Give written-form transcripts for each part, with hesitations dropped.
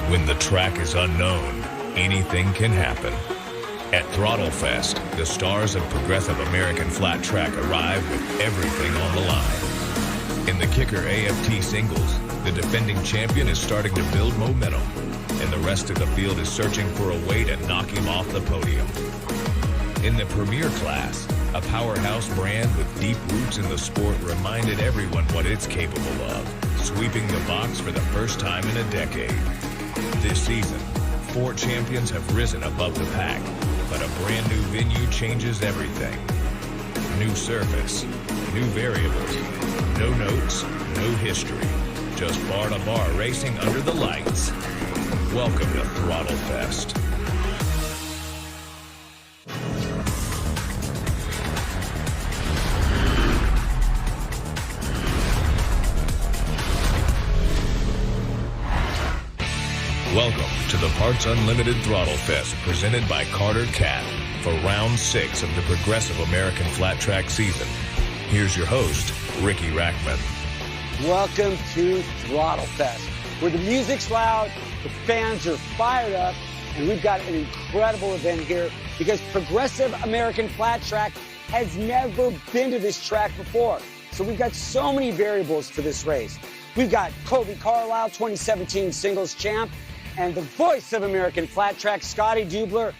When the track is unknown, anything can happen. At Throttlefest, the stars of progressive American flat track arrive with everything on the line. In the Kicker AFT Singles, the defending champion is starting to build momentum, and the rest of the field is searching for a way to knock him off the podium. In the Premier class, a powerhouse brand with deep roots in the sport reminded everyone what it's capable of, sweeping the box for the first time in a decade. This season, 4 champions have risen above the pack, but a brand new venue changes everything. New surface, new variables, no notes, no history, just bar-to-bar racing under the lights. Welcome to Throttlefest. Welcome to the Parts Unlimited Throttlefest presented by Carter Cat for round 6 of the Progressive American Flat Track season. Here's your host, Ricky Rackman. Welcome to Throttlefest, where the music's loud, the fans are fired up, and we've got an incredible event here because Progressive American Flat Track has never been to this track before. So we've got so many variables to this race. We've got Cose Carlisle, 2017 singles champ, and the voice of American Flat Track, Scotty Dubler.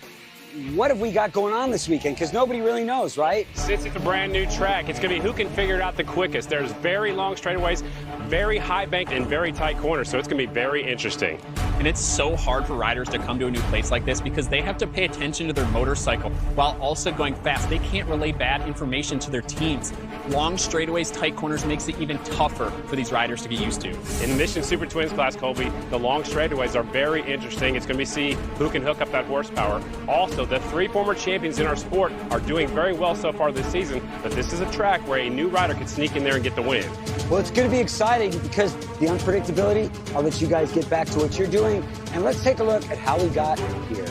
What have we got going on this weekend? Because nobody really knows, right? Since it's a brand new track, it's going to be who can figure it out the quickest. There's very long straightaways, very high bank, and very tight corners, so it's going to be very interesting. And it's so hard for riders to come to a new place like this because they have to pay attention to their motorcycle while also going fast. They can't relay bad information to their teams. Long straightaways, tight corners makes it even tougher for these riders to get used to. In the Mission Super Twins class, Colby, the long straightaways are very interesting. It's going to be see who can hook up that horsepower. Also, the 3 former champions in our sport are doing very well so far this season, but this is a track where a new rider could sneak in there and get the win. Well, it's going to be exciting because the unpredictability, I'll let you guys get back to what you're doing, and let's take a look at how we got here.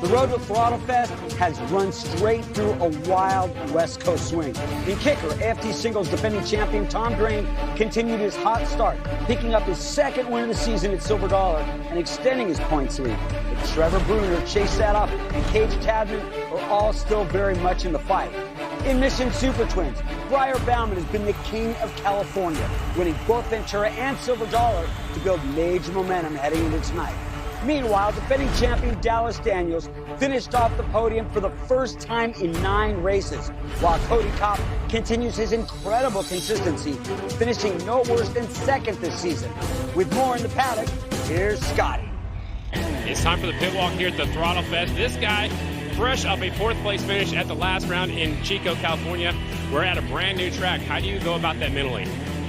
The road to Throttlefest has run straight through a wild West Coast swing. In Kicker AFT Singles defending champion Tom Drain continued his hot start, picking up his 2nd win of the season at Silver Dollar and extending his points lead. But Trevor Bruner chased that up, and Cage Tadman are all still very much in the fight. In Mission Super Twins, Brier Bowman has been the king of California, winning both Ventura and Silver Dollar to build major momentum heading into tonight. Meanwhile, defending champion Dallas Daniels finished off the podium for the first time in 9 races, while Cody Kopp continues his incredible consistency, finishing no worse than 2nd this season. With more in the paddock, here's Scotty. It's time for the pit walk here at the Throttlefest. This guy, fresh up a 4th place finish at the last round in Chico, California. We're at a brand new track. How do you go about that mentally?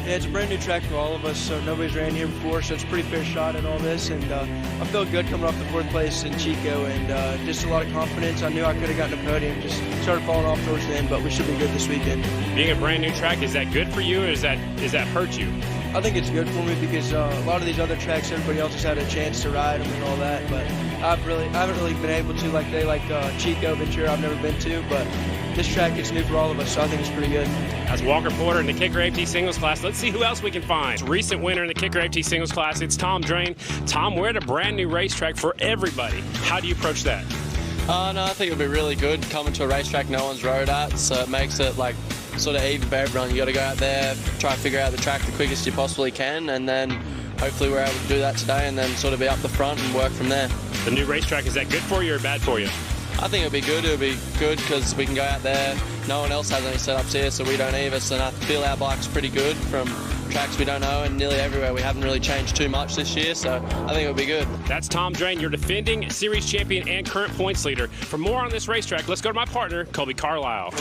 Yeah, it's a brand new track for all of us, so nobody's ran here before, so it's a pretty fair shot at all this, and I feel good coming off the 4th place in Chico, and just a lot of confidence. I knew I could have gotten a podium, just started falling off towards the end, but we should be good this weekend. Being a brand new track, is that good for you, or does that hurt you? I think it's good for me because a lot of these other tracks, everybody else has had a chance to ride them and all that, but I haven't really been able to like Chico, Ventura, I've never been to, but this track is new for all of us, so I think it's pretty good. As Walker Porter in the Kicker AFT Singles class, let's see who else we can find. Recent winner in the Kicker AFT Singles class, it's Tom Drain. Tom, we're at a brand new racetrack for everybody. How do you approach that? No, I think it'll be really good coming to a racetrack no one's rode at, so it makes it like sort of even for everyone. You got to go out there, try to figure out the track the quickest you possibly can, and then hopefully we're able to do that today and then sort of be up the front and work from there. The new racetrack, is that good for you or bad for you? I think it'll be good. It'll be good because we can go out there. No one else has any setups here, so we don't either. So I feel our bike's pretty good from tracks we don't know, and nearly everywhere we haven't really changed too much this year, so I think it'll be good. That's Tom Drain, your defending series champion and current points leader. For more on this racetrack, let's go to my partner, Cose Carlisle.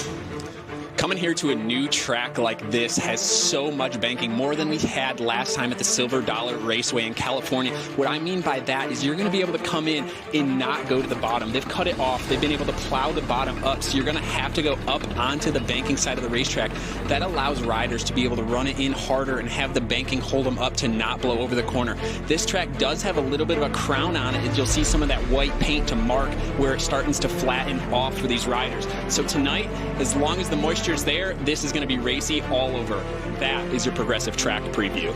Coming here to a new track like this has so much banking, more than we had last time at the Silver Dollar Raceway in California. What I mean by that is you're going to be able to come in and not go to the bottom. They've cut it off. They've been able to plow the bottom up, so you're going to have to go up onto the banking side of the racetrack. That allows riders to be able to run it in harder and have the banking hold them up to not blow over the corner. This track does have a little bit of a crown on it, and you'll see some of that white paint to mark where it starts to flatten off for these riders. So tonight, as long as the moisture is there, this is going to be racy all over. That is your Progressive track preview.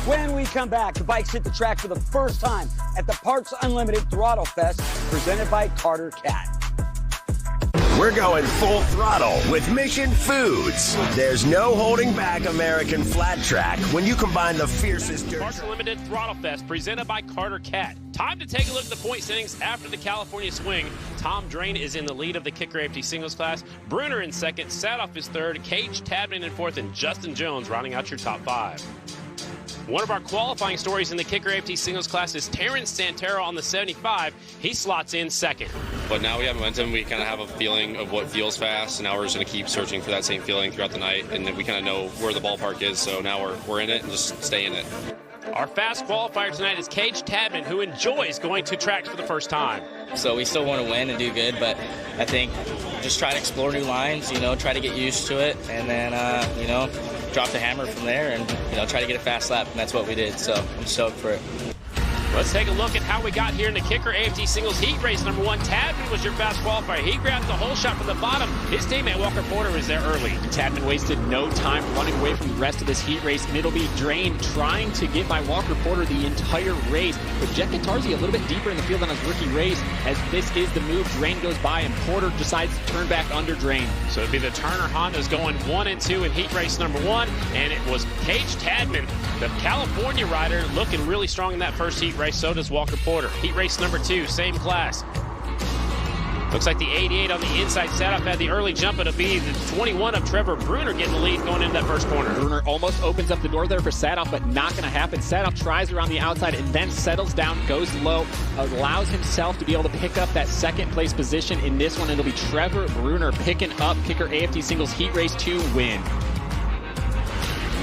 When we come back, the bikes hit the track for the first time at the Parts Unlimited Throttlefest, presented by Carter Cat. We're going full throttle with Mission Foods. There's no holding back American flat track when you combine the fiercest dirt. Parts Unlimited Throttlefest, presented by Carter Cat. Time to take a look at the point standings after the California swing. Tom Drain is in the lead of the Kicker AFT Singles class. Bruner in second, Sadoff is third, Cage Tadman in fourth, and Justin Jones rounding out your top 5. One of our qualifying stories in the Kicker AFT Singles class is Terrence Santero on the 75. He slots in second. But now we have momentum. We kind of have a feeling of what feels fast, and now we're just going to keep searching for that same feeling throughout the night, and then we kind of know where the ballpark is, so now we're in it and just stay in it. Our fast qualifier tonight is Cage Tadman, who enjoys going to tracks for the first time. So we still want to win and do good, but I think just try to explore new lines, try to get used to it, and then, drop the hammer from there and, try to get a fast lap, and that's what we did, so I'm stoked for it. Let's take a look at how we got here in the Kicker AFT Singles Heat Race number 1. Tadman was your fast qualifier. He grabbed the whole shot from the bottom. His teammate Walker Porter was there early. Tadman wasted no time running away from the rest of this heat race, and it'll be Drain trying to get by Walker Porter the entire race. But Jet Catarzi a little bit deeper in the field than his rookie race, as this is the move. Drain goes by, and Porter decides to turn back under Drain. So it'd be the Turner Hondas going 1 and 2 in heat race number 1, and it was Cage Tadman, the California rider, looking really strong in that first heat race. So does Walker Porter. Heat race number 2, same class. Looks like the 88 on the inside setup had the early jump. It'll be the 21 of Trevor Bruner getting the lead going into that first corner. Bruner almost opens up the door there for Sadoff, but not going to happen. Sadoff tries around the outside and then settles down, goes low, allows himself to be able to pick up that second place position in this one. It'll be Trevor Bruner picking up Kicker AFT Singles Heat Race 2 win.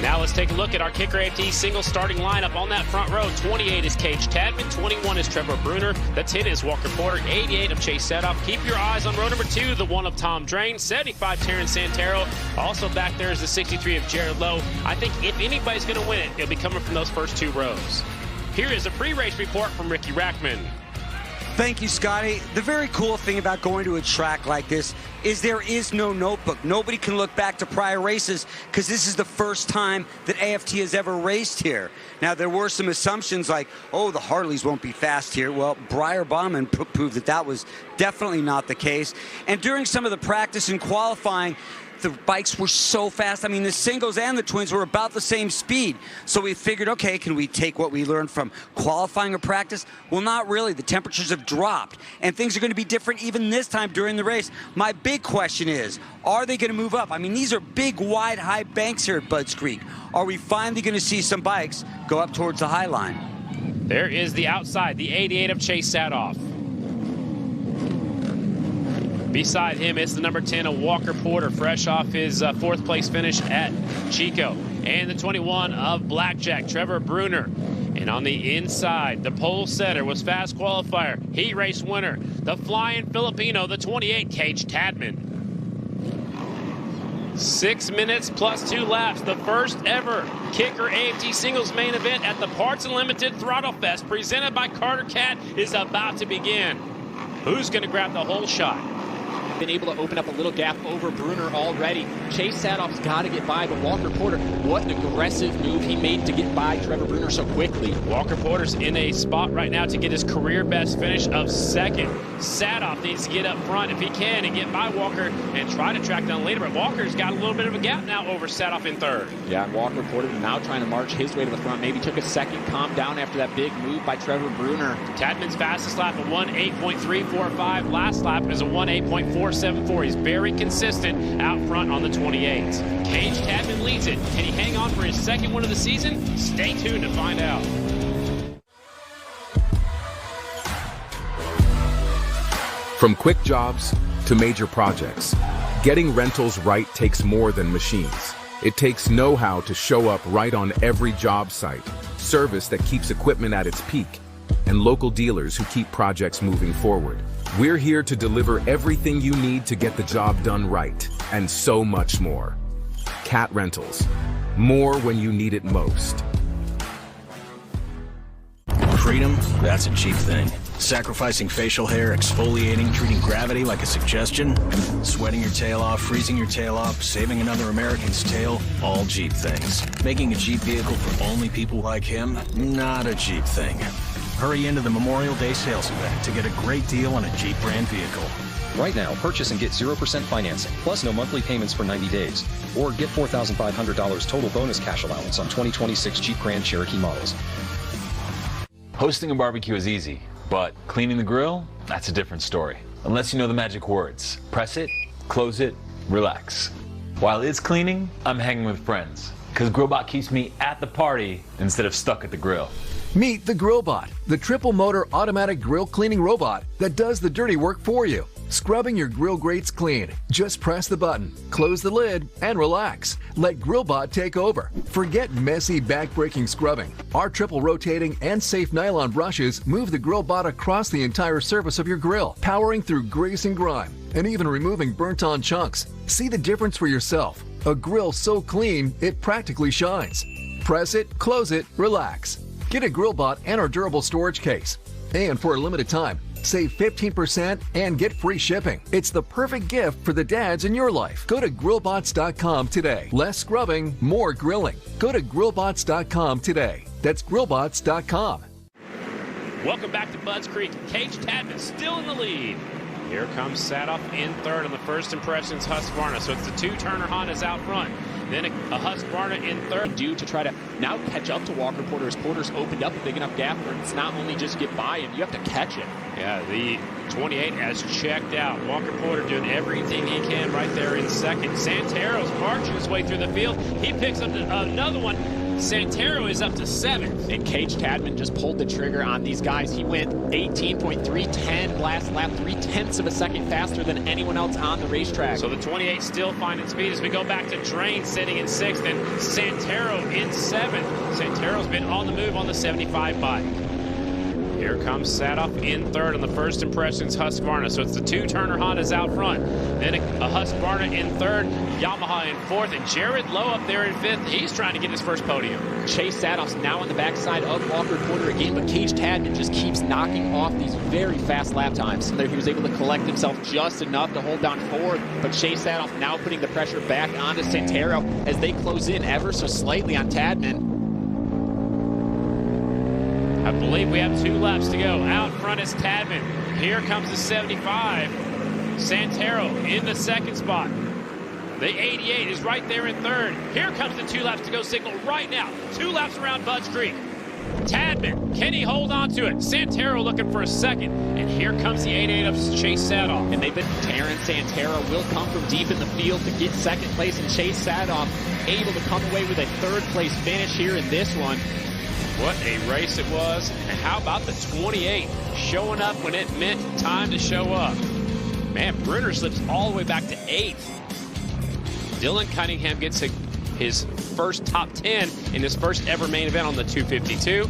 Now let's take a look at our Kicker AFT Singles starting lineup. On that front row, 28 is Cage Tadman, 21 is Trevor Bruner, the 10 is Walker Porter, 88 of Chase Sadoff. Keep your eyes on row number 2, the 1 of Tom Drain, 75 Terrence Santero. Also back there is the 63 of Jared Lowe. I think if anybody's going to win it, it'll be coming from those first 2 rows. Here is a pre-race report from Ricky Rackman. Thank you, Scotty. The very cool thing about going to a track like this is there is no notebook. Nobody can look back to prior races because this is the first time that AFT has ever raced here. Now, there were some assumptions like, oh, the Harleys won't be fast here. Well, Brier Bowman proved that that was definitely not the case. And during some of the practice and qualifying, the bikes were so fast. I mean, the singles and the twins were about the same speed. So we figured, okay, can we take what we learned from qualifying or practice? Well, not really. The temperatures have dropped, and things are going to be different even this time during the race. My big question is, are they going to move up? I mean, these are big, wide, high banks here at Budds Creek. Are we finally going to see some bikes go up towards the high line? There is the outside, the 88 of Chase Sadoff. Beside him, it's the number 10 of Walker Porter, fresh off his 4th place finish at Chico. And the 21 of Blackjack, Trevor Bruner. And on the inside, the pole setter was fast qualifier, heat race winner, the flying Filipino, the 28, Cage Tadman. 6 minutes plus 2 laps, the first ever Kicker AFT Singles main event at the Parts Unlimited Throttlefest, presented by Carter Cat, is about to begin. Who's going to grab the whole shot? Been able to open up a little gap over Bruner already. Chase Sadoff's got to get by, but Walker Porter, what an aggressive move he made to get by Trevor Bruner so quickly. Walker Porter's in a spot right now to get his career best finish of 2nd. Sadoff needs to get up front if he can and get by Walker and try to track down later, but Walker's got a little bit of a gap now over Sadoff in 3rd. Yeah, Walker Porter now trying to march his way to the front. Maybe took a second, calm down after that big move by Trevor Bruner. Tadman's fastest lap, a 1:8.345. Last lap is a 1:8.474. He's very consistent out front on the 28. Cage Tadman leads it. Can he hang on for his 2nd win of the season? Stay tuned to find out. From quick jobs to major projects, getting rentals right takes more than machines. It takes know-how to show up right on every job site, service that keeps equipment at its peak, and local dealers who keep projects moving forward. We're here to deliver everything you need to get the job done right, and so much more. Cat Rentals. More when you need it most. Freedom, that's a cheap thing. Sacrificing facial hair, exfoliating, treating gravity like a suggestion, sweating your tail off, freezing your tail off, saving another American's tail, all Jeep things. Making a Jeep vehicle for only people like him, not a Jeep thing. Hurry into the Memorial Day sales event to get a great deal on a Jeep brand vehicle. Right now, purchase and get 0% financing, plus no monthly payments for 90 days. Or get $4,500 total bonus cash allowance on 2026 Jeep Grand Cherokee models. Hosting a barbecue is easy, but cleaning the grill, that's a different story. Unless you know the magic words. Press it, close it, relax. While it's cleaning, I'm hanging with friends, because GrillBot keeps me at the party instead of stuck at the grill. Meet the GrillBot, the triple motor automatic grill cleaning robot that does the dirty work for you. Scrubbing your grill grates clean. Just press the button, close the lid, and relax. Let GrillBot take over. Forget messy, back-breaking scrubbing. Our triple rotating and safe nylon brushes move the GrillBot across the entire surface of your grill, powering through grease and grime, and even removing burnt-on chunks. See the difference for yourself. A grill so clean, it practically shines. Press it, close it, relax. Get a GrillBot and our durable storage case. And for a limited time, save 15% and get free shipping. It's the perfect gift for the dads in your life. Go to grillbots.com today. Less scrubbing, more grilling. Go to grillbots.com today. That's grillbots.com. Welcome back to Budds Creek. Cage Tadman still in the lead. Here comes Sadoff in third on the first impressions Husqvarna. So it's the two-turner Hondas out front. Then a Husqvarna in third. Due to try to now catch up to Walker Porter as Porter's opened up a big enough gap where it's not only just get by him, you have to catch him. Yeah, the 28 has checked out. Walker Porter doing everything he can right there in second. Santero's marching his way through the field. He picks up another one. Santero is up to 7th. And Cage Tadman just pulled the trigger on these guys. He went 18.310 last lap, 0.3 of a second faster than anyone else on the racetrack. So the 28 still finding speed as we go back to Drain sitting in 6th and Santero in 7th. Santero's been on the move on the 75 bike. Here comes Sadoff in third on the first impressions Husqvarna. So it's the two-turner Hondas out front. Then a Husqvarna in third, Yamaha in fourth, and Jared Lowe up there in fifth. He's trying to get his first podium. Chase Sadoff's now on the backside of Walker Porter again, but Cage Tadman just keeps knocking off these very fast lap times. There he was able to collect himself just enough to hold down fourth, but Chase Sadoff now putting the pressure back onto Santero as they close in ever so slightly on Tadman. I believe we have 2 laps to go. Out front is Tadman. Here comes the 75. Santero in the second spot. The 88 is right there in third. Here comes the 2 laps to go signal right now. 2 laps around Budds Creek. Tadman, can he hold on to it? Santero looking for a second. And here comes the 88 of Chase Sadoff. And they've been Terrence Santero will come from deep in the field to get second place, and Chase Sadoff able to come away with a third place finish here in this one. What a race it was. And how about the 28 showing up when it meant time to show up? Man, Bruner slips all the way back to 8th. Dylan Cunningham gets his first top 10 in his first ever main event on the 252.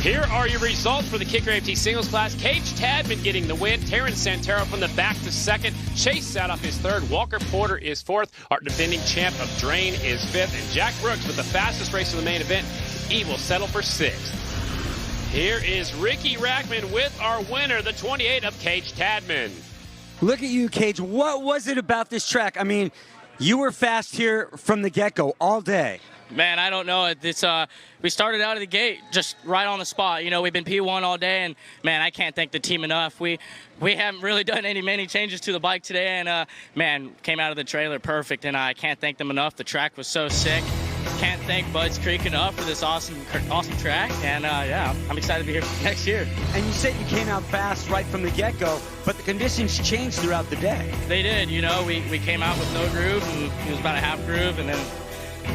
Here are your results for the Kicker AFT Singles class. Cage Tadman getting the win. Terrence Santero from the back to second. Chase Sadoff is third. Walker Porter is fourth. Our defending champ of Drain is fifth. And Jack Brooks with the fastest race of the main event. He will settle for 6th. Here is Ricky Rackman with our winner, the 28 of Cage Tadman. Look at you, Cage. What was it about this track? I mean, you were fast here from the get-go all day. Man, I don't know. It's we started out of the gate just right on the spot. You know, we've been P1 all day, and man, I can't thank the team enough. We haven't really done many changes to the bike today, and man, came out of the trailer perfect, and I can't thank them enough. The track was so sick. Can't thank Budds Creek enough for this awesome track, and yeah, I'm excited to be here next year. And you said you came out fast right from the get-go, but the conditions changed throughout the day. They did. You know, we came out with no groove, and it was about a half groove, and then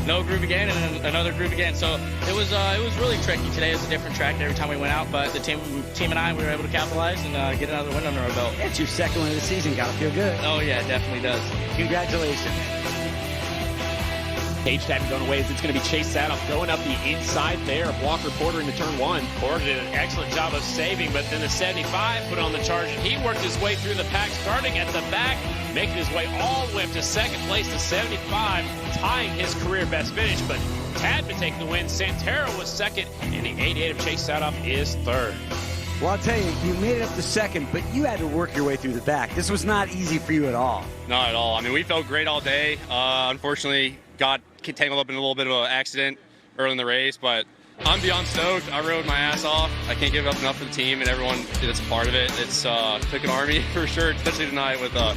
no groove again, and then another groove again. So it was really tricky today. It was a different track every time we went out, but the team and I, we were able to capitalize and get another win under our belt. It's your second win of the season. Gotta feel good. Oh yeah, it definitely does. Congratulations. Cage Tadman going away as it's going to be Chase Sadoff going up the inside there of Walker Porter into turn 1. Porter did an excellent job of saving, but then the 75 put on the charge, and he worked his way through the pack, starting at the back, making his way all the way up to second place to 75, tying his career best finish. But Tadman taking the win. Santero was second, and the 88 of Chase Sadoff is third. Well, I'll tell you, you made it up to second, but you had to work your way through the back. This was not easy for you at all. Not at all. I mean, we felt great all day. Unfortunately, got tangled up in a little bit of an accident early in the race, but I'm beyond stoked. I rode my ass off. I can't give up enough for the team and everyone that's a part of it. It's took an army for sure, especially tonight with Well,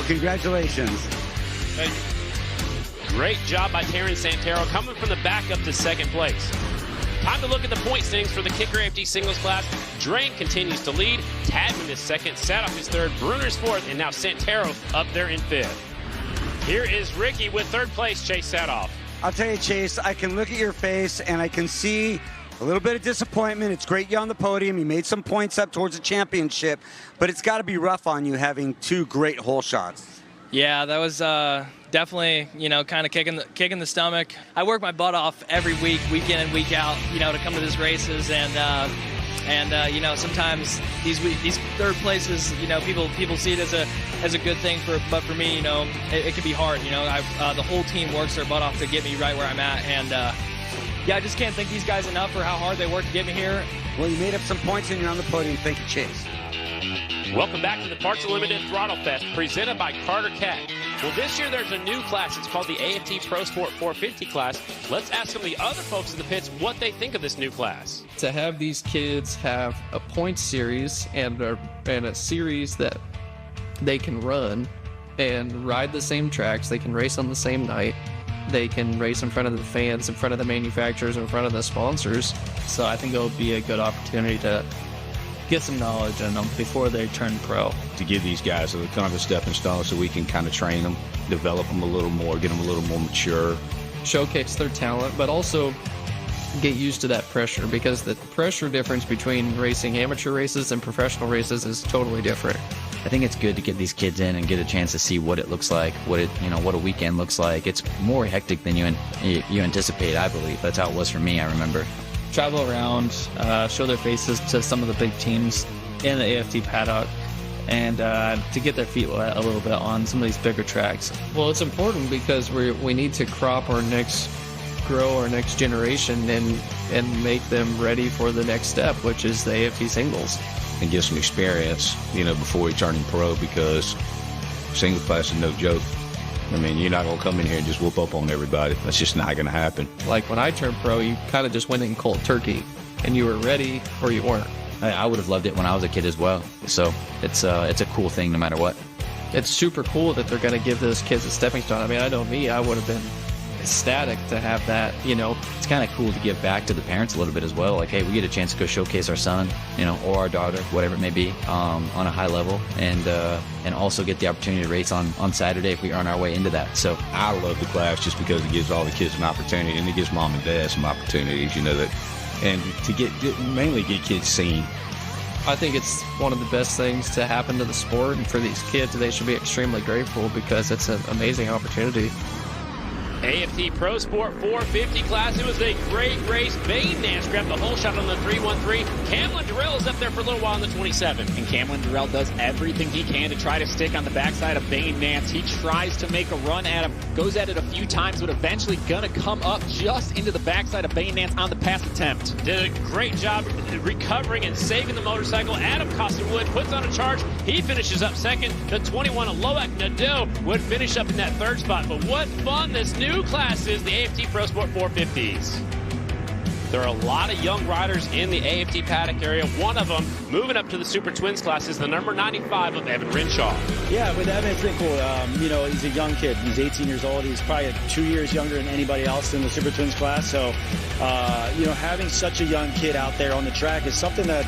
congratulations. Thank you. Great job by Terrence Santero, coming from the back up to second place. Time to look at the point standings for the Kicker AFT Singles class. Drain continues to lead. Tadman is second. Sadoff is third. Bruner's fourth. And now Santero up there in fifth. Here is Ricky with third place, Chase Sadoff. I'll tell you, Chase, I can look at your face and I can see a little bit of disappointment. It's great you're on the podium. You made some points up towards the championship, but it's got to be rough on you having two great hole shots. Yeah, that was definitely, kind of kicking the stomach. I work my butt off every week, week in and week out, to come to these races, and sometimes these third places, people see it as a good thing, but for me, it can be hard. The whole team works their butt off to get me right where I'm at, and I just can't thank these guys enough for how hard they work to get me here. Well, you made up some points and you're on the podium. Thank you, Chase. Welcome back to the Parts Unlimited Throttlefest, presented by Carter Cat. Well, this year there's a new class. It's called the AFT Pro Sport 450 class. Let's ask some of the other folks in the pits what they think of this new class. To have these kids have a point series and a series that they can run and ride the same tracks, they can race on the same night, they can race in front of the fans, in front of the manufacturers, in front of the sponsors. So I think it'll be a good opportunity to get some knowledge in them before they turn pro. To give these guys a kind of a stepping stone so we can kind of train them, develop them a little more, get them a little more mature. Showcase their talent, but also get used to that pressure, because the pressure difference between racing amateur races and professional races is totally different. I think it's good to get these kids in and get a chance to see what it looks like, what a weekend looks like. It's more hectic than you anticipate, I believe. That's how it was for me, I remember. Travel around, show their faces to some of the big teams in the AFT paddock, and to get their feet wet a little bit on some of these bigger tracks. Well, it's important because we need to grow our next generation and make them ready for the next step, which is the AFT Singles. And get some experience, before we turn pro, because single class is no joke. I mean, you're not going to come in here and just whoop up on everybody. That's just not going to happen. Like when I turned pro, you kind of just went in cold turkey, and you were ready or you weren't. I would have loved it when I was a kid as well. So it's a cool thing no matter what. It's super cool that they're going to give those kids a stepping stone. I mean, I know me, I would have been ecstatic to have that, It's kind of cool to give back to the parents a little bit as well. Like, hey, we get a chance to go showcase our son, or our daughter, whatever it may be, on a high level, and also get the opportunity to race on Saturday if we earn our way into that. So I love the class just because it gives all the kids an opportunity, and it gives mom and dad some opportunities, that, and to mainly get kids seen. I think it's one of the best things to happen to the sport, and for these kids, they should be extremely grateful because it's an amazing opportunity. AFT Pro Sport 450 class. It was a great race. Bane Nance grabbed the whole shot on the 313. Camlin Durrell is up there for a little while on the 27. And Camlin Durrell does everything he can to try to stick on the backside of Bane Nance. He tries to make a run at him, goes at it a few times, but eventually gonna come up just into the backside of Bane Nance on the pass attempt. Did a great job recovering and saving the motorcycle. Adam Costa-Wood puts on a charge. He finishes up second. The 21 of Loac Nadeau would finish up in that third spot. But what fun this new class is, the AFT Pro Sport 450s. There are a lot of young riders in the AFT paddock area. One of them moving up to the Super Twins class is the number 95 of Evan Renshaw. Yeah, with Evan, it's been cool. He's a young kid. He's 18 years old. He's probably 2 years younger than anybody else in the Super Twins class. So, having such a young kid out there on the track is something that,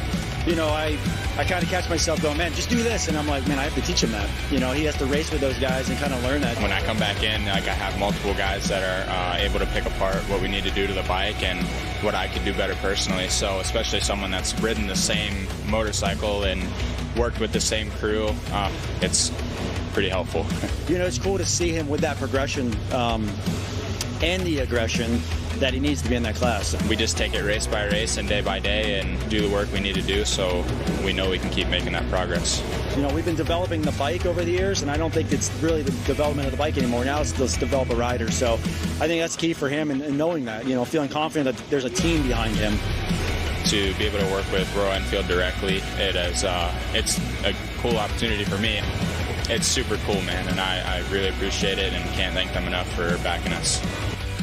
I kind of catch myself going, man, just do this. And I'm like, man, I have to teach him that. He has to race with those guys and kind of learn that. When I come back in, I have multiple guys that are able to pick apart what we need to do to the bike and what I could do better personally. So especially someone that's ridden the same motorcycle and worked with the same crew, it's pretty helpful. It's cool to see him with that progression and the aggression that he needs to be in that class. We just take it race by race and day by day and do the work we need to do so we know we can keep making that progress. You know, we've been developing the bike over the years, and I don't think it's really the development of the bike anymore. Now it's let's develop a rider. So I think that's key for him, and knowing that, you know, feeling confident that there's a team behind him. To be able to work with Royal Enfield directly, it's a cool opportunity for me. It's super cool, man, and I really appreciate it and can't thank them enough for backing us.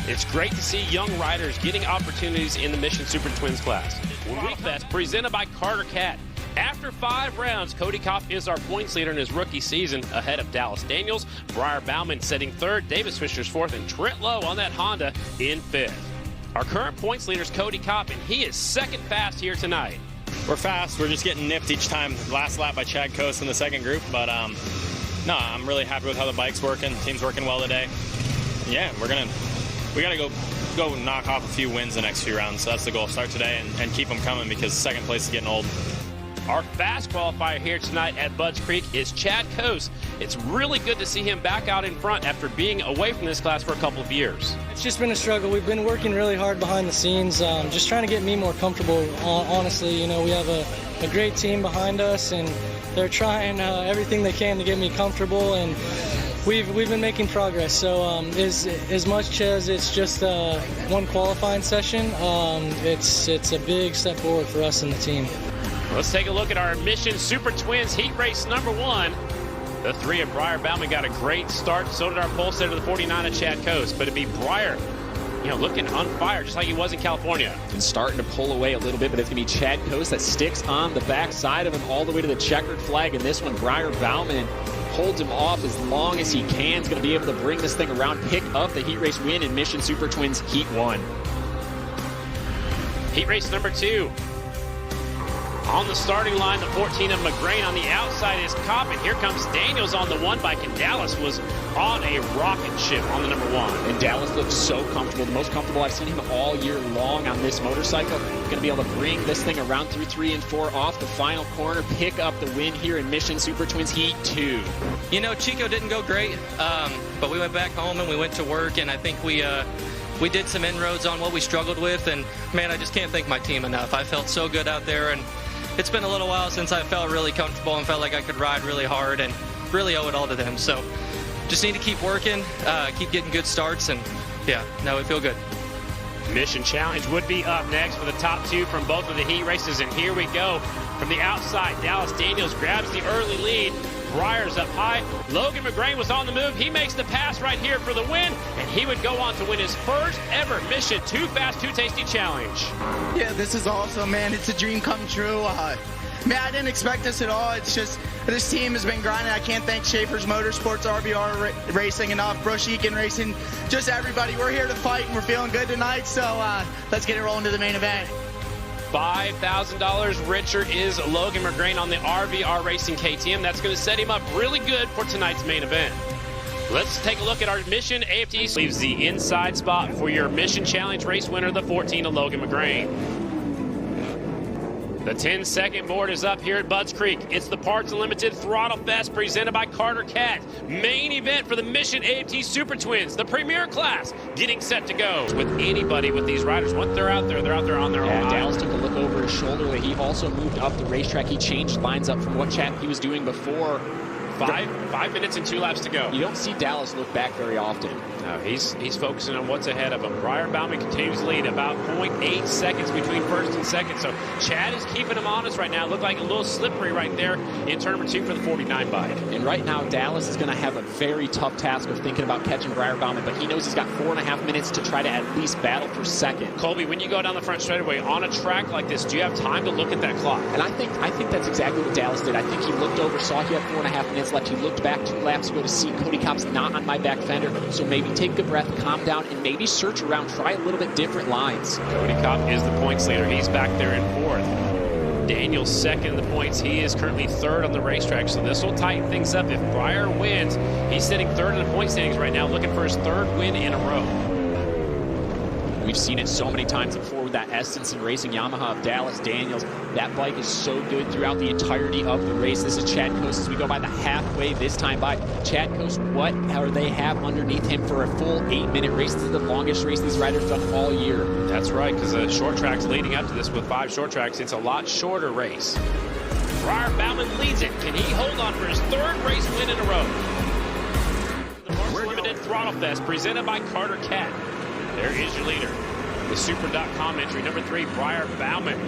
It's great to see young riders getting opportunities in the Mission Super Twins class. Throttlefest presented by Carter Cat. After 5 rounds, Cody Kopp is our points leader in his rookie season, ahead of Dallas Daniels, Brier Bowman setting 3rd, Davis Fisher's 4th, and Trent Lowe on that Honda in 5th. Our current points leader is Cody Kopp, and he is second fast here tonight. We're fast. We're just getting nipped each time. Last lap by Chad Cose in the second group, but no, I'm really happy with how the bike's working. Team's working well today. Yeah, we gotta go knock off a few wins the next few rounds. So that's the goal. Start today and keep them coming because second place is getting old. Our fast qualifier here tonight at Budds Creek is Chad Cose. It's really good to see him back out in front after being away from this class for a couple of years. It's just been a struggle. We've been working really hard behind the scenes, just trying to get me more comfortable. Honestly, you know, we have a great team behind us, and they're trying everything they can to get me comfortable, and we've been making progress. So as much as it's just one qualifying session, it's a big step forward for us and the team. Let's take a look at our Mission Super Twins heat race number 1. The 3 of Brier Bowman got a great start. So did our pole setter, the 49 of Chad Cose. But it'd be Brier, you know, looking on fire just like he was in California. And starting to pull away a little bit, but it's going to be Chad Cose that sticks on the back side of him all the way to the checkered flag. And this one, Brier Bowman holds him off as long as he can. He's going to be able to bring this thing around, pick up the heat race win in Mission Super Twins Heat 1. Heat race number 2. On the starting line, the 14 of McGrain. On the outside is Kopp, and here comes Daniels on the 1 bike, and Dallas was on a rocket ship on the number 1. And Dallas looks so comfortable, the most comfortable I've seen him all year long on this motorcycle. Going to be able to bring this thing around through 3 and 4 off the final corner, pick up the win here in Mission Super Twins Heat 2. You know, Chico didn't go great, but we went back home and we went to work, and I think we did some inroads on what we struggled with, and man, I just can't thank my team enough. I felt so good out there, and it's been a little while since I felt really comfortable and felt like I could ride really hard, and really owe it all to them. So just need to keep working, keep getting good starts, and yeah, no, we feel good. Mission Challenge would be up next for the top 2 from both of the heat races, and here we go. From the outside, Dallas Daniels grabs the early lead. Brier's up high. Logan McGrain was on the move. He makes the pass right here for the win, and he would go on to win his first ever Mission Too Fast, Too Tasty Challenge. Yeah, this is awesome, man. It's a dream come true. Man, I didn't expect this at all. It's just this team has been grinding. I can't thank Schaefer's Motorsports, RBR Racing enough, Brush Eakin Racing, just everybody. We're here to fight, and we're feeling good tonight, so let's get it rolling to the main event. $5,000 richer is Logan McGrain on the RVR Racing KTM. That's going to set him up really good for tonight's main event. Let's take a look at our Mission AFT. Leaves the inside spot for your Mission Challenge race winner, the 14 of Logan McGrain. The 10-second board is up here at Budds Creek. It's the Parts Unlimited Throttlefest presented by Carter Cat. Main event for the Mission AFT Super Twins, the premier class, getting set to go. With anybody with these riders, once they're out there on their own. Dallas took a look over his shoulder. He also moved up the racetrack. He changed lines up from what he was doing before. 5 minutes and 2 laps to go. You don't see Dallas look back very often. No, he's focusing on what's ahead of him. Brier Bowman continues to lead, about 0.8 seconds between first and second. So Chad is keeping him honest right now. Looked like a little slippery right there in turn number 2 for the 49 bike. And right now, Dallas is going to have a very tough task of thinking about catching Brier Bowman, but he knows he's got 4.5 minutes to try to at least battle for second. Colby, when you go down the front straightaway on a track like this, do you have time to look at that clock? And I think that's exactly what Dallas did. I think he looked over, saw he had 4.5 minutes left. He looked back 2 laps ago to see Cody Kopp's not on my back fender. So maybe take a breath, calm down, and maybe search around, try a little bit different lines. Cody Kopp is the points leader. He's back there in 4th. Daniel's second in the points. He is currently 3rd on the racetrack, so this will tighten things up. If Brier wins, he's sitting 3rd in the point standings right now, looking for his 3rd win in a row. We've seen it so many times before with that Essence and Racing Yamaha of Dallas Daniels. That bike is so good throughout the entirety of the race. This is Chad Cose as we go by the halfway this time by. Chad Cose, what do they have underneath him for a full 8-minute race? This is the longest race these riders done all year. That's right, because the short tracks leading up to this with 5 short tracks, it's a lot shorter race. Brier Bowman leads it. Can he hold on for his 3rd race win in a row? The March Limited Throttlefest presented by Carter Cat. There is your leader. The Super.com entry, number 3, Brier Bowman.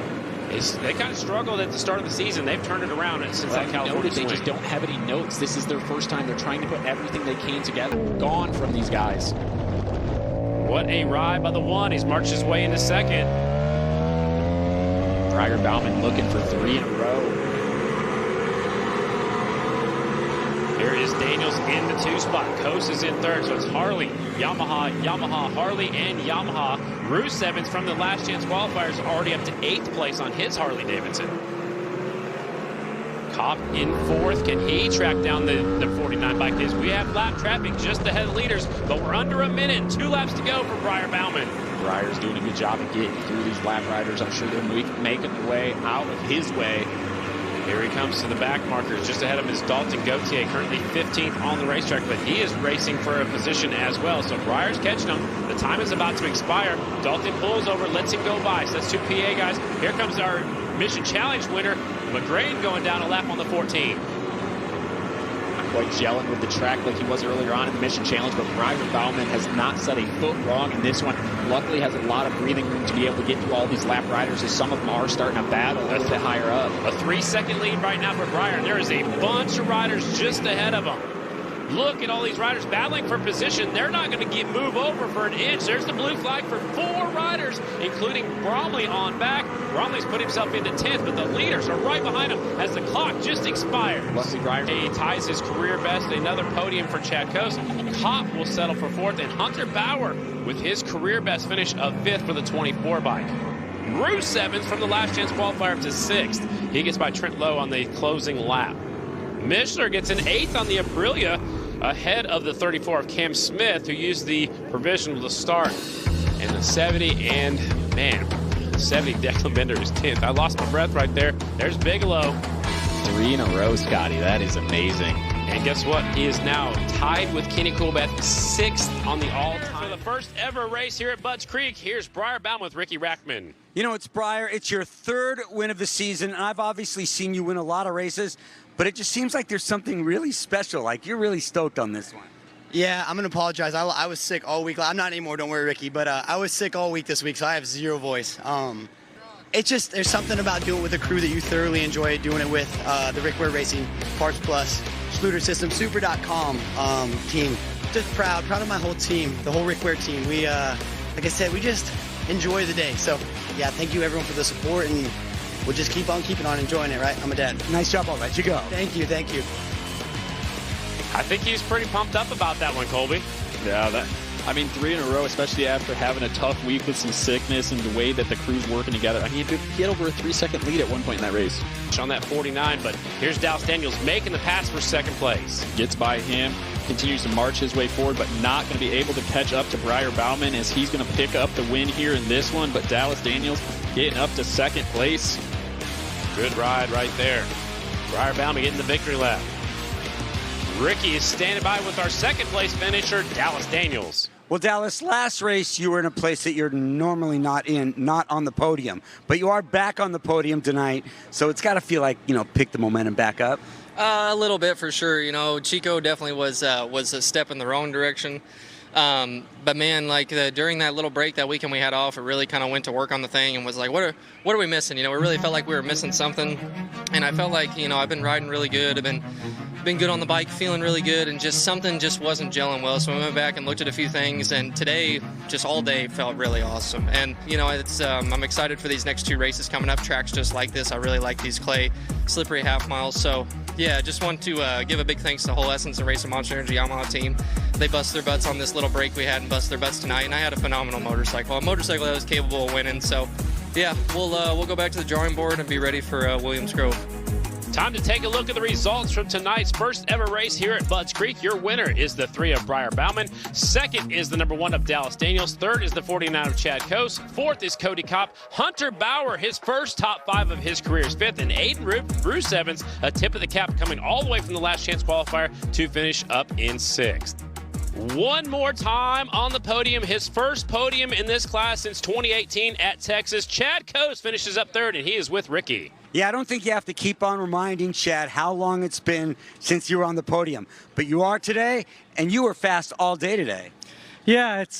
They kind of struggled at the start of the season. They've turned it around since that California swing. They just don't have any notes. This is their first time. They're trying to put everything they can together. Gone from these guys. What a ride by the 1. He's marched his way into 2nd. Brier Bowman looking for 3 in a row. Here is Daniels in the 2 spot. Cose is in 3rd, so it's Harley, Yamaha, Harley, and Yamaha. Bruce Evans from the last chance qualifiers already up to 8th place on his Harley Davidson. Kopp in 4th. Can he track down the 49 bike days? We have lap traffic just ahead of leaders, but we're under a minute. 2 laps to go for Brier Bowman. Brier's doing a good job of getting through these lap riders. I'm sure they're making their way out of his way. Here he comes to the back markers. Just ahead of him is Dalton Gauthier, currently 15th on the racetrack, but he is racing for a position as well. So Brier's catching him. The time is about to expire. Dalton pulls over, lets him go by. So that's 2 PA guys. Here comes our Mission Challenge winner, McGrain, going down a lap on the 14. Quite gelling with the track like he was earlier on in the Mission Challenge, but Brier Bowman has not set a foot wrong in this one. Luckily has a lot of breathing room to be able to get through all these lap riders, as some of them are starting to battle a little bit higher up. A 3-second lead right now for Brier, and there is a bunch of riders just ahead of him. Look at all these riders battling for position. They're not going to move over for an inch. There's the blue flag for 4 riders, including Bromley on back. Bromley's put himself into 10th, but the leaders are right behind him as the clock just expires. Luckily, Brier, he ties his career best. Another podium for Chad Cose. Kopp will settle for 4th, and Hunter Bauer with his career best finish of 5th for the 24 bike. Bruce Evans from the last chance qualifier up to 6th. He gets by Trent Lowe on the closing lap. Mishler gets an 8th on the Aprilia, ahead of the 34 of Cam Smith, who used the provisional to start. And the 70, and man, 70 Declan Bender is 10th. I lost my breath right there. There's Bigelow. 3 in a row, Scotty. That is amazing. And guess what? He is now tied with Kenny Coolbeth, 6th on the all-time. For the first ever race here at Budds Creek, here's Brier Bowman with Ricky Rackman. You know, it's Brier. It's your 3rd win of the season, and I've obviously seen you win a lot of races, but it just seems like there's something really special. Like, you're really stoked on this one. Yeah, I'm going to apologize. I was sick all week. I'm not anymore, don't worry, Ricky, but I was sick all week this week, so I have 0 voice. It's just, there's something about doing it with a crew that you thoroughly enjoy doing it with, the Rick Ware Racing, Parts Plus, Schluter System, Super.com team. Just proud of my whole team, the whole Rick Ware team. We, like I said, we just enjoy the day. So, yeah, thank you everyone for the support, and we'll just keep on keeping on enjoying it, right? I'm a dad. Nice job, I'll let you go. Thank you. I think he's pretty pumped up about that one, Colby. Yeah, 3 in a row, especially after having a tough week with some sickness and the way that the crew's working together. I mean, he had over a 3-second lead at one point in that race. On that 49, but here's Dallas Daniels making the pass for 2nd place. Gets by him, continues to march his way forward, but not going to be able to catch up to Brier Bowman as he's going to pick up the win here in this one. But Dallas Daniels getting up to 2nd place. Good ride right there. Brier Bowman getting the victory lap. Ricky is standing by with our 2nd place finisher, Dallas Daniels. Well, Dallas, last race you were in a place that you're normally not in, not on the podium. But you are back on the podium tonight, so it's got to feel like, pick the momentum back up. A little bit for sure. Chico definitely was a step in the wrong direction. But man, during that little break that weekend we had off, it really kind of went to work on the thing and was like, what are we missing? We really felt like we were missing something. And I felt like, I've been riding really good. I've been good on the bike, feeling really good, and something wasn't gelling well. So we went back and looked at a few things, and today, just all day, felt really awesome. And I'm excited for these next 2 races coming up, tracks just like this. I really like these clay slippery half miles. So yeah, just want to give a big thanks to the whole Essence and Racing Monster Energy Yamaha team. They bust their butts on this little break we had and bust their butts tonight, and I had a phenomenal motorcycle, a motorcycle that was capable of winning. So yeah, we'll go back to the drawing board and be ready for Williams Grove. Time to take a look at the results from tonight's first ever race here at Budds Creek. Your winner is the 3 of Brier Bowman. Second is the number 1 of Dallas Daniels. Third is the 49 of Chad Cose. Fourth is Cody Kopp. Hunter Bauer, his first top 5 of his career, is fifth. And Aiden Bruce Evans, a tip of the cap, coming all the way from the last chance qualifier to finish up in 6th. One more time on the podium, his first podium in this class since 2018 at Texas. Chad Cose finishes up 3rd, and he is with Ricky. Yeah, I don't think you have to keep on reminding Chad how long it's been since you were on the podium. But you are today, and you were fast all day today. Yeah, it's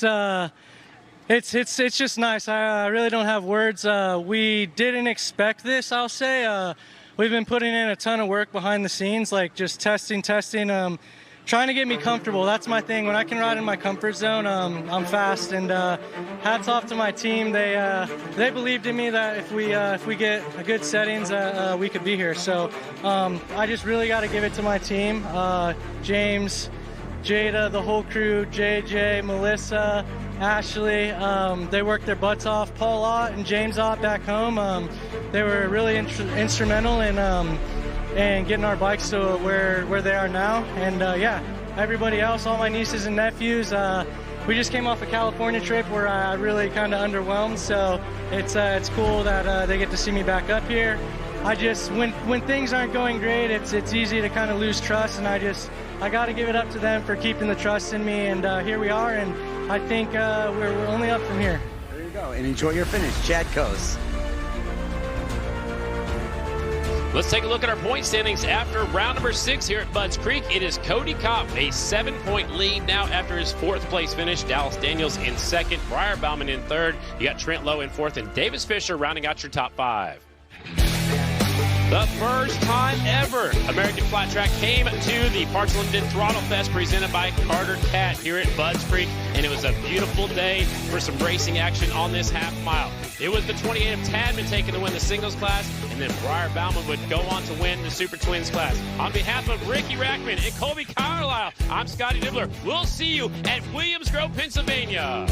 just nice. I really don't have words. We didn't expect this, I'll say. We've been putting in a ton of work behind the scenes, like just testing, trying to get me comfortable. That's my thing. When I can ride in my comfort zone, I'm fast. And hats off to my team. They believed in me that if we get a good settings, we could be here. So I just really got to give it to my team. James, Jada, the whole crew, JJ, Melissa, Ashley. They worked their butts off. Paul Ott and James Ott back home. They were really instrumental in and getting our bikes to where they are now. And yeah, everybody else, all my nieces and nephews, we just came off a California trip where I really kind of underwhelmed. So it's cool that they get to see me back up here. I just, when things aren't going great, it's easy to kind of lose trust, and I got to give it up to them for keeping the trust in me. And here we are, and I think we're only up from here. There you go, and enjoy your finish, Chad Cose. Let's take a look at our point standings after round number 6 here at Budds Creek. It is Cody Kopp, a 7-point lead now after his 4th place finish. Dallas Daniels in 2nd, Brier Bowman in 3rd. You got Trent Lowe in 4th, and Davis Fisher rounding out your top 5. The first time ever American Flat Track came to the Parts Limited Throttlefest presented by Carter Cat here at Budds Creek, and it was a beautiful day for some racing action on this half mile. It was the 28 of Tadman taking to win the singles class, and then Brier Bowman would go on to win the Super Twins class. On behalf of Ricky Rackman and Colby Carlisle, I'm Scotty Dibbler. We'll see you at Williams Grove, Pennsylvania.